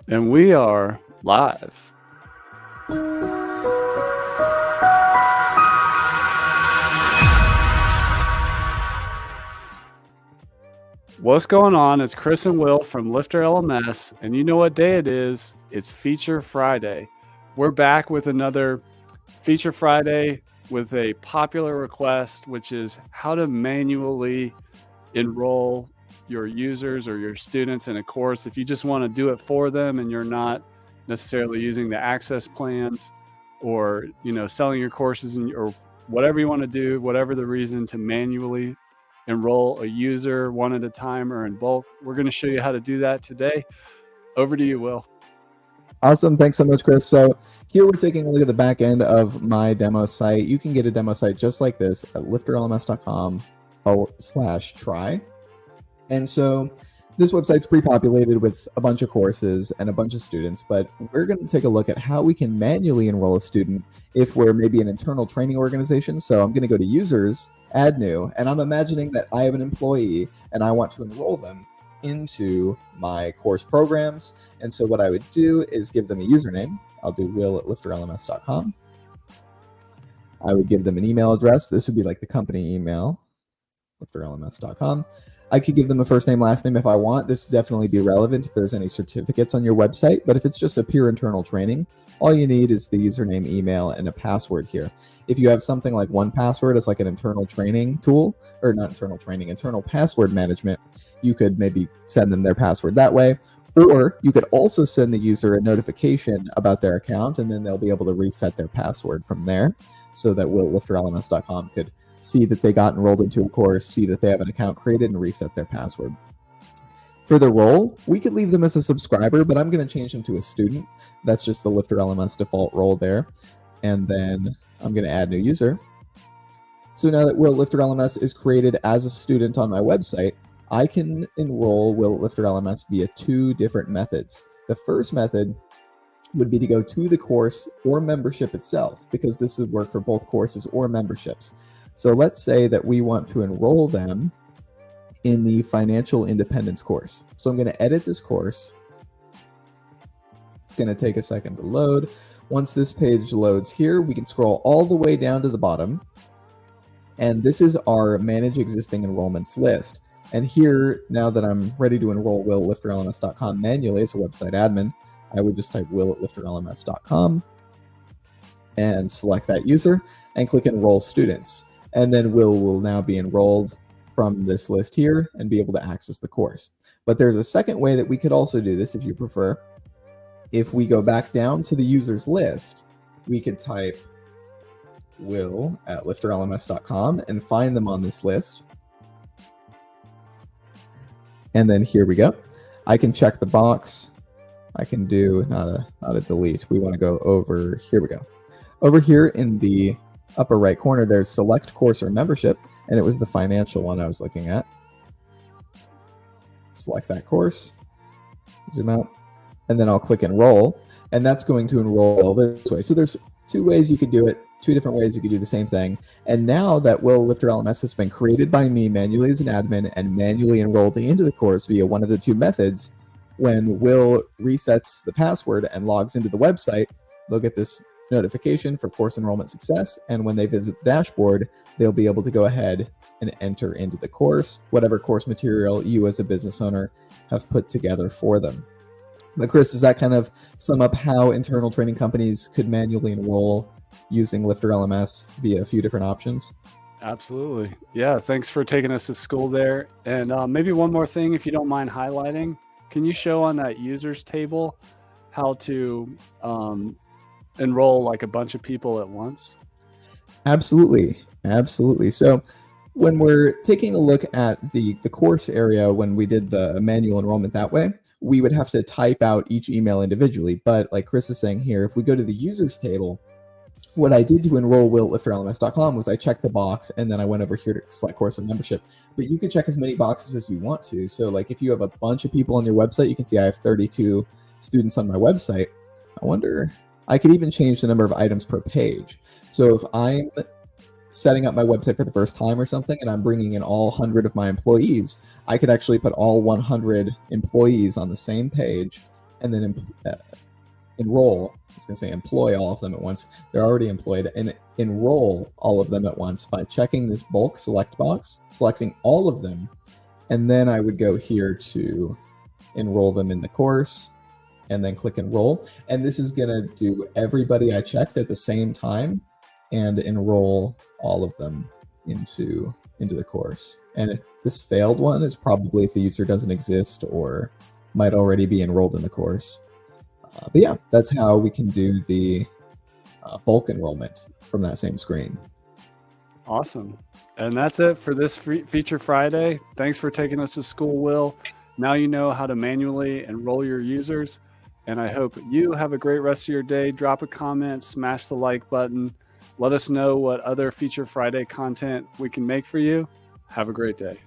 And we are live. What's going on? It's Chris and Will from Lifter LMS, and you know what day it is? It's Feature Friday. We're back with another Feature Friday with a popular request, which is how to manually enroll your users or your students in a course. If you just want to do it for them and you're not necessarily using the access plans or selling your courses or whatever you want to do, whatever the reason to manually enroll a user one at a time or in bulk, we're going to show you how to do that today. Over to you, Will. Awesome. Thanks so much, Chris. So here we're taking a look at the back end of my demo site. You can get a demo site just like this at lifterlms.com/try. And so this website's pre-populated with a bunch of courses and a bunch of students, but we're going to take a look at how we can manually enroll a student if we're maybe an internal training organization. So I'm going to go to users, add new, and I'm imagining that I have an employee and I want to enroll them into my course programs. And so what I would do is give them a username. I'll do will@lifterlms.com. I would give them an email address. This would be like the company email, lifterlms.com. I could give them a first name, last name if I want. This would definitely be relevant if there's any certificates on your website. But if it's just a pure internal training, all you need is the username, email, and a password here. If you have something like 1Password as like an internal training tool, or not internal training, internal password management, you could maybe send them their password that way. Or you could also send the user a notification about their account, and then they'll be able to reset their password from there so that will@lifterlms.com could see that they got enrolled into a course, see that they have an account created, and reset their password. For the role, we could leave them as a subscriber, but I'm going to change them to a student. That's just the Lifter LMS default role there. And then I'm going to add new user. So now that Will Lifter LMS is created as a student on my website, I can enroll Will Lifter LMS via two different methods. The first method would be to go to the course or membership itself, because this would work for both courses or memberships. So let's say that we want to enroll them in the financial independence course. So I'm going to edit this course. It's going to take a second to load. Once this page loads here, we can scroll all the way down to the bottom. And this is our manage existing enrollments list. And here, now that I'm ready to enroll will@lifterlms.com manually as a website admin, I would just type will@lifterlms.com and select that user and click enroll students. And then will now be enrolled from this list here and be able to access the course. But there's a second way that we could also do this if you prefer. If we go back down to the users list, we could type will@lifterlms.com and find them on this list. And then here we go. I can check the box. I can do not a delete. We want to go over, here we go. Over here in the upper right corner, there's select course or membership, and it was the financial one I was looking at. Select that course, zoom out, and then I'll click enroll, and that's going to enroll this way. So there's two ways you could do it, two different ways you could do the same thing. And now that Will Lifter LMS has been created by me manually as an admin and manually enrolled into the course via one of the two methods, when Will resets the password and logs into the website, they'll get this notification for course enrollment success, and when they visit the dashboard, they'll be able to go ahead and enter into the course, whatever course material you as a business owner have put together for them. But Chris, does that kind of sum up how internal training companies could manually enroll using Lifter LMS via a few different options? Absolutely. Yeah, thanks for taking us to school there. And maybe one more thing, if you don't mind highlighting, can you show on that users table how to enroll like a bunch of people at once? Absolutely. So when we're taking a look at the course area, when we did the manual enrollment that way, we would have to type out each email individually. But like Chris is saying here, if we go to the users table, what I did to enroll will@lifterlms.com was I checked the box and then I went over here to select course and membership. But you can check as many boxes as you want to. So like if you have a bunch of people on your website, you can see I have 32 students on my website. I wonder, I could even change the number of items per page. So if I'm setting up my website for the first time or something and I'm bringing in all 100 of my employees, I could actually put all 100 employees on the same page and then enroll. I was going to say employ all of them at once. They're already employed, and enroll all of them at once by checking this bulk select box, selecting all of them, and then I would go here to enroll them in the course, and then click enroll. And this is going to do everybody I checked at the same time and enroll all of them into the course. And this failed one is probably if the user doesn't exist or might already be enrolled in the course. But yeah, that's how we can do the bulk enrollment from that same screen. Awesome. And that's it for this Feature Friday. Thanks for taking us to school, Will. Now you know how to manually enroll your users. And I hope you have a great rest of your day. Drop a comment, smash the like button. Let us know what other Feature Friday content we can make for you. Have a great day.